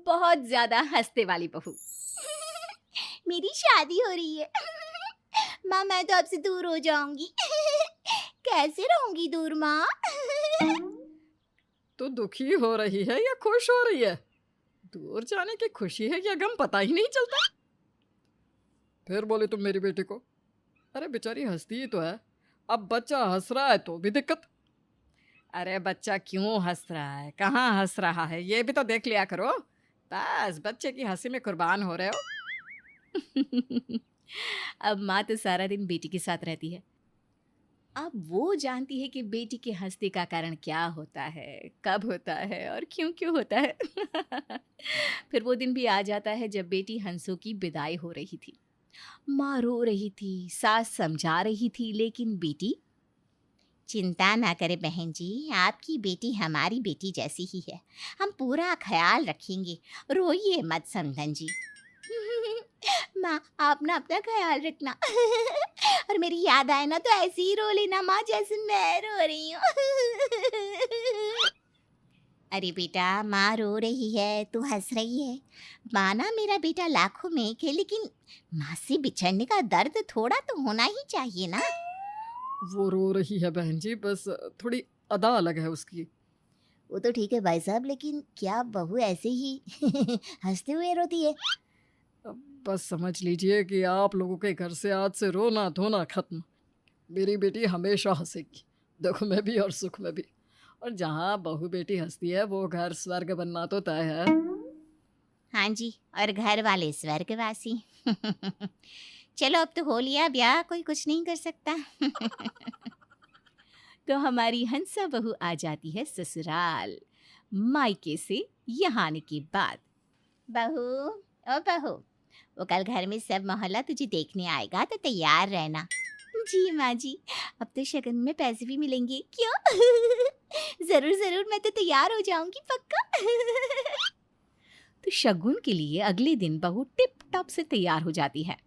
बहुत ज्यादा हंसते वाली बहू। मेरी शादी हो रही है। माँ मैं तो आपसे दूर हो जाऊंगी। कैसे रहूंगी दूर माँ? तो दुखी हो रही है या खुश हो रही है? दूर जाने की खुशी है या गम पता ही नहीं चलता। फिर बोले तुम मेरी बेटी को। अरे बेचारी हंसती ही तो है, अब बच्चा हंस रहा है तो भी दिक्कत। अरे बच्चा क्यों हंस रहा है, कहाँ हंस रहा है, ये भी तो देख लिया करो। बस बच्चे की हंसी में कुर्बान हो रहे हो। अब माँ तो सारा दिन बेटी के साथ रहती है। अब वो जानती है कि बेटी के हंसने का कारण क्या होता है, कब होता है और क्यों क्यों होता है। फिर वो दिन भी आ जाता है जब बेटी हंसों की विदाई हो रही थी। माँ रो रही थी, सास समझा रही थी, लेकिन बेटी चिंता ना करें बहन जी, आपकी बेटी हमारी बेटी जैसी ही है। हम पूरा ख्याल रखेंगे, रोइए मत समधन जी। माँ आप ना अपना ख्याल रखना। और मेरी याद आए ना तो ऐसे ही रो लेना माँ, जैसे मैं रो रही हूँ। अरे बेटा माँ रो रही है, तू हंस रही है। माँ ना मेरा बेटा लाखों में एक है, लेकिन माँ से बिछड़ने का दर्द थोड़ा तो होना ही चाहिए ना। वो रो रही है बहन जी, बस थोड़ी अदा अलग है उसकी। वो तो ठीक है भाई साहब, लेकिन क्या बहू ऐसे ही हंसते हुए रोती है? अब बस समझ लीजिए कि आप लोगों के घर से आज से रोना धोना खत्म। मेरी बेटी हमेशा हंसेगी, दुख में भी और सुख में भी। और जहाँ बहू बेटी हंसती है वो घर स्वर्ग बनना तो तय है। हाँ जी, और घर वाले स्वर्गवासी। चलो अब तो हो लिया ब्याह, कोई कुछ नहीं कर सकता। तो हमारी हंसा बहू आ जाती है ससुराल, मायके से यहाँ आने के बाद। बहू ओ बहू, वो कल घर में सब मोहल्ला तुझे देखने आएगा तो तैयार रहना। जी माँ जी, अब तो शगन में पैसे भी मिलेंगे क्यों? जरूर जरूर, मैं तो तैयार हो जाऊंगी पक्का। तो शगुन के लिए अगले दिन बहू टिप टॉप से तैयार हो जाती है।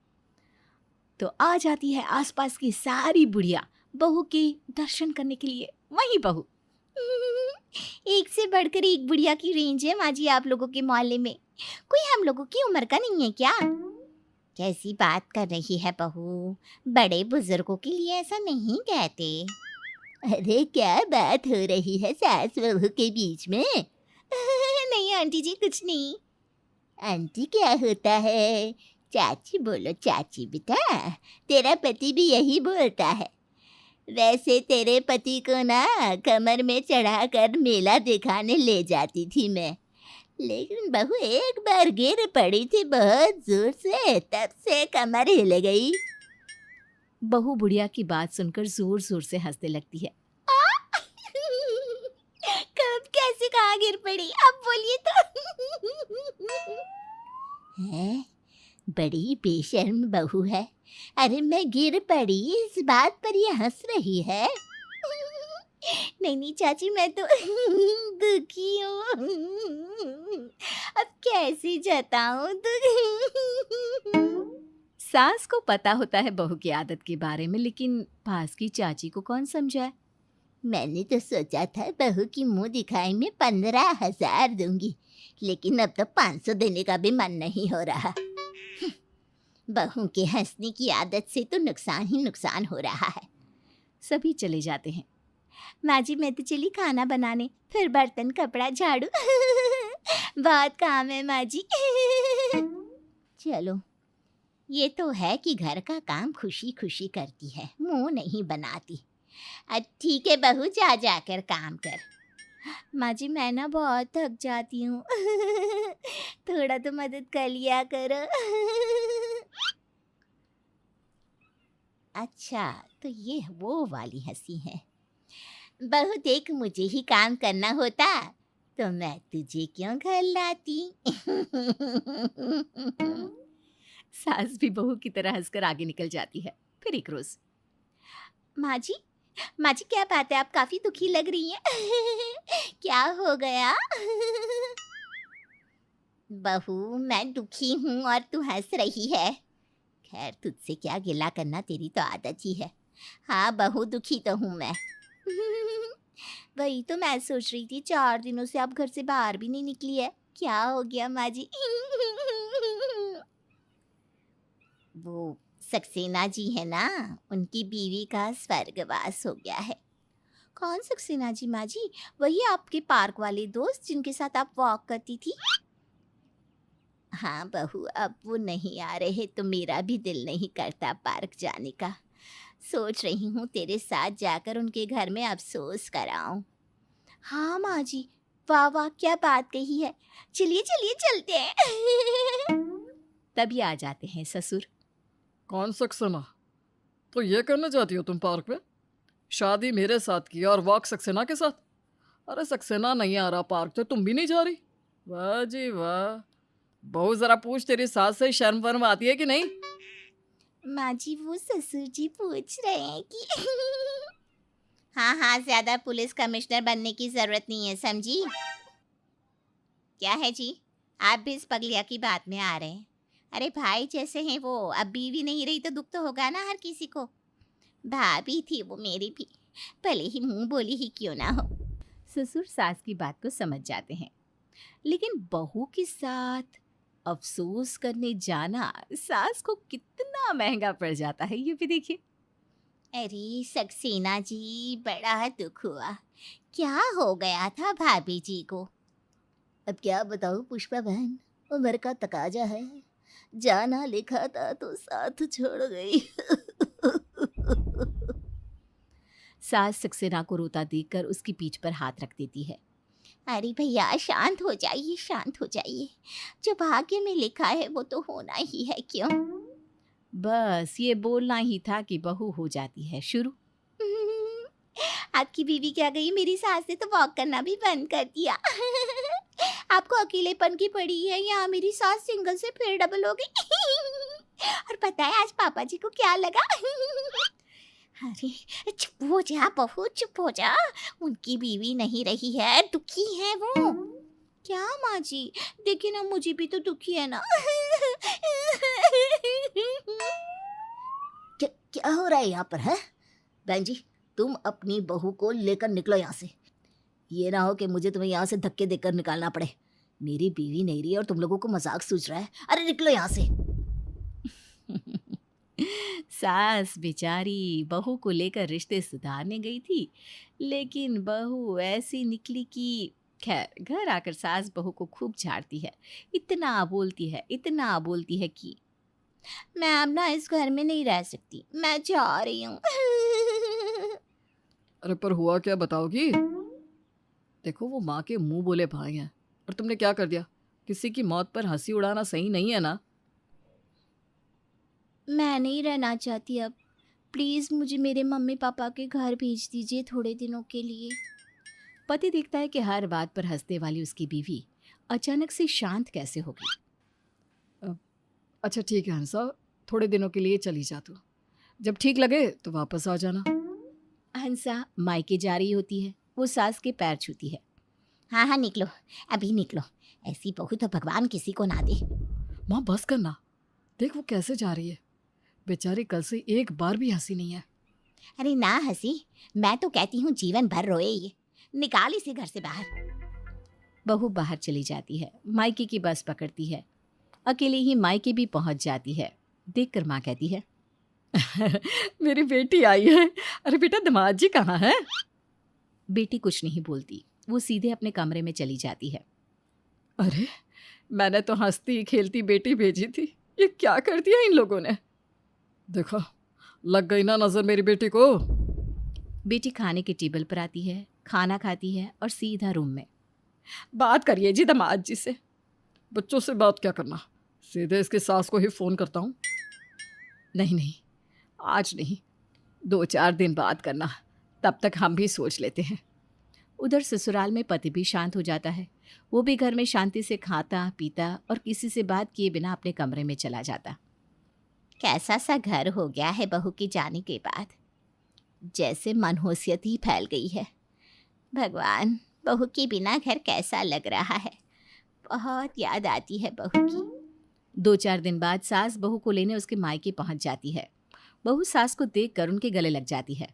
तो आ जाती है आसपास की सारी बुढ़िया बहू के दर्शन करने के लिए। वही बहू एक से बढ़कर एक बुढ़िया की रेंज है माँ जी आप लोगों के मोहल्ले में। कोई हम लोगों की उम्र का नहीं है क्या? कैसी बात कर रही है बहू, बड़े बुजुर्गों के लिए ऐसा नहीं कहते। अरे क्या बात हो रही है सास बहू के बीच में? नहीं आंटी जी कुछ नहीं। आंटी क्या होता है? चाची बोलो चाची बेटा, तेरा पति भी यही बोलता है। वैसे तेरे पति को ना कमर में चढ़ाकर मेला दिखाने ले जाती थी मैं, लेकिन बहू एक बार गिर पड़ी थी बहुत जोर से, तब से कमर हिल गई। बहू बुढ़िया की बात सुनकर जोर जोर से हंसने लगती है। कब कैसे कहाँ गिर पड़ी अब बोलिए तो। है बड़ी बेशर्म बहू है। अरे मैं गिर पड़ी इस बात पर ये हंस रही है। नहीं नहीं चाची मैं तो दुखी हूँ। अब कैसे जताऊँ दुख। सास को पता होता है बहू की आदत के बारे में, लेकिन पास की चाची को कौन समझाए। मैंने तो सोचा था बहू की मुंह दिखाई में 15,000 दूंगी, लेकिन अब तो 500 देने का भी मन नहीं हो रहा। बहू के हंसने की आदत से तो नुकसान ही नुकसान हो रहा है। सभी चले जाते हैं। माँ जी मैं तो चली खाना बनाने, फिर बर्तन कपड़ा झाड़ू। बहुत काम है माँ जी। चलो ये तो है कि घर का काम खुशी खुशी करती है, मुंह नहीं बनाती। ठीक है बहू जा जाकर काम कर। माँ जी मैं ना बहुत थक जाती हूँ। थोड़ा तो मदद कर लिया करो। अच्छा तो ये वो वाली हंसी है। बहू देख मुझे ही काम करना होता तो मैं तुझे क्यों घर लाती। सास भी बहू की तरह हंसकर आगे निकल जाती है। फिर एक रोज माँ जी क्या बात है, आप काफी दुखी लग रही हैं। क्या हो गया? बहू मैं दुखी हूँ और तू हंस रही है। खैर तुझसे क्या गिला करना, तेरी तो आदत ही है। हाँ बहू दुखी तो हूँ मैं। वही तो मैं सोच रही थी, 4 दिनों से आप घर से बाहर भी नहीं निकली है। क्या हो गया माँ जी? वो सक्सेना जी है ना, उनकी बीवी का स्वर्गवास हो गया है। कौन सक्सेना जी माँ जी? वही आपके पार्क वाले दोस्त जिनके साथ आप वॉक करती थी? हाँ बहू, अब वो नहीं आ रहे तो मेरा भी दिल नहीं करता पार्क जाने का। सोच रही हूँ तेरे साथ जाकर उनके घर में अफसोस कराऊं। हाँ माँ जी, वाह वाह क्या बात कही है। चलिए चलिए चलते हैं। तभी आ जाते हैं ससुर। कौन सक्सेना? तो ये करना चाहती हो तुम पार्क में? शादी मेरे साथ की और वॉक सक्सेना के साथ? अरे सक्सेना नहीं आ रहा पार्क तो तुम भी नहीं जा रही? वाह जी वाह। बहू जरा पूछ, तेरी सास से शर्म वर्म आती है कि नहीं? माँ जी वो ससुर जी पूछ रहे हैं कि हाँ हाँ, ज्यादा पुलिस कमिश्नर बनने की जरूरत नहीं है, समझी? क्या है जी, आप भी इस पगलिया की बात में आ रहे हैं? अरे भाई जैसे हैं वो, अब बीवी नहीं रही तो दुख तो होगा ना हर किसी को। भाभी थी वो मेरी भी, भले ही मुंह बोली ही क्यों ना हो। ससुर सास की बात को समझ जाते हैं, लेकिन बहू के साथ अफसोस करने जाना सास को कितना महंगा पड़ जाता है, ये भी देखिए। अरे सक्सेना जी, बड़ा दुख हुआ। क्या हो गया था भाभी जी को? अब क्या बताऊं पुष्पा बहन, उम्र का तकाजा है। जाना लिखा था तो साथ छोड़ गई। सास सक्सेना को रोता देखकर उसकी पीठ पर हाथ रख देती है। अरे भैया शांत हो जाइए, शांत हो जाइए। जो भाग्य में लिखा है वो तो होना ही है, क्यों? बस ये बोलना ही था कि बहू हो जाती है शुरू। आपकी बीवी क्या गई, मेरी सास ने तो वॉक करना भी बंद कर दिया। आपको अकेलेपन की पड़ी है, यहाँ मेरी सास सिंगल से फिर डबल हो गई। और पता है आज पापा जी को क्या लगा? अरे चुप हो जा बहू, चुप हो जा। उनकी बीवी नहीं रही है, दुखी है वो। क्या माँ जी, देखिए ना मुझे भी तो दुखी है ना। क्या हो रहा है यहाँ पर है? बहन जी, तुम अपनी बहू को लेकर निकलो यहाँ से। ये ना हो कि मुझे तुम्हें यहाँ से धक्के देकर निकालना पड़े। मेरी बीवी नहीं रही और तुम लोगों को मजाक सूझ रहा है। अरे निकलो यहाँ से। सास बेचारी बहू को लेकर रिश्ते सुधारने गई थी, लेकिन बहू ऐसी निकली कि खैर घर आकर सास बहू को खूब झाड़ती है। इतना बोलती है, इतना बोलती है कि मैं अब ना इस घर में नहीं रह सकती, मैं जा रही हूँ। अरे पर हुआ क्या बताओगी? देखो वो माँ के मुंह बोले भाई हैं और तुमने क्या कर दिया? किसी की मौत पर हंसी उड़ाना सही नहीं है ना। मैं नहीं रहना चाहती अब। प्लीज़ मुझे मेरे मम्मी पापा के घर भेज दीजिए थोड़े दिनों के लिए। पति देखता है कि हर बात पर हंसने वाली उसकी बीवी अचानक से शांत कैसे होगी। अच्छा ठीक है हंसा, थोड़े दिनों के लिए चली जा तू। जब ठीक लगे तो वापस आ जाना। हंसा मायके जा रही होती है, वो सास के पैर छूती है। हाँ हाँ निकलो, अभी निकलो। ऐसी बहू तो भगवान किसी को ना दे। माँ बस करना, देख वो कैसे जा रही है। बेचारी कल से एक बार भी हंसी नहीं है। अरे ना हंसी, मैं तो कहती हूँ जीवन भर रोए ये। निकाल इसे घर से बाहर। बहू बाहर चली जाती है, मायके की बस पकड़ती है। अकेले ही मायके भी पहुंच जाती है। देखकर माँ कहती है, मेरी बेटी आई है। अरे बेटा दामाद जी कहाँ है? बेटी कुछ नहीं बोलती, वो सीधे अपने कमरे में चली जाती है। अरे मैंने तो हंसती खेलती बेटी भेजी थी, ये क्या कर दिया इन लोगों ने। देखो लग गई ना नजर मेरी बेटी को। बेटी खाने के टेबल पर आती है, खाना खाती है और सीधा रूम में। बात करिए जी दामाद जी से। बच्चों से बात क्या करना, सीधे इसकी सास को ही फ़ोन करता हूँ। नहीं नहीं आज नहीं, 2-4 दिन बाद करना, तब तक हम भी सोच लेते हैं। उधर ससुराल में पति भी शांत हो जाता है। वो भी घर में शांति से खाता पीता और किसी से बात किए बिना अपने कमरे में चला जाता। कैसा सा घर हो गया है बहू के जाने के बाद, जैसे मनहूसियत ही फैल गई है। भगवान, बहू के बिना घर कैसा लग रहा है। बहुत याद आती है बहू की। 2-4 दिन बाद सास बहू को लेने उसके मायके पहुंच जाती है। बहू सास को देखकर उनके गले लग जाती है।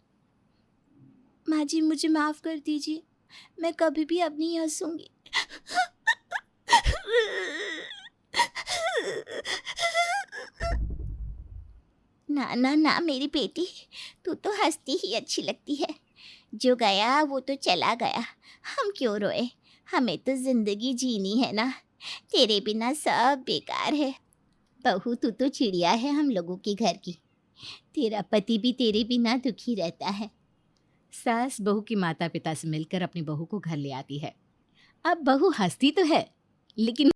माँ जी मुझे माफ़ कर दीजिए, मैं कभी भी अब नहीं हंसूंगी। ना ना ना मेरी बेटी, तू तो हंसती ही अच्छी लगती है। जो गया वो तो चला गया, हम क्यों रोए? हमें तो जिंदगी जीनी है ना। तेरे बिना सब बेकार है। बहू तू तो चिड़िया है हम लोगों के घर की। तेरा पति भी तेरे बिना दुखी रहता है। सास बहू की माता पिता से मिलकर अपनी बहू को घर ले आती है। अब बहू हंसती तो है, लेकिन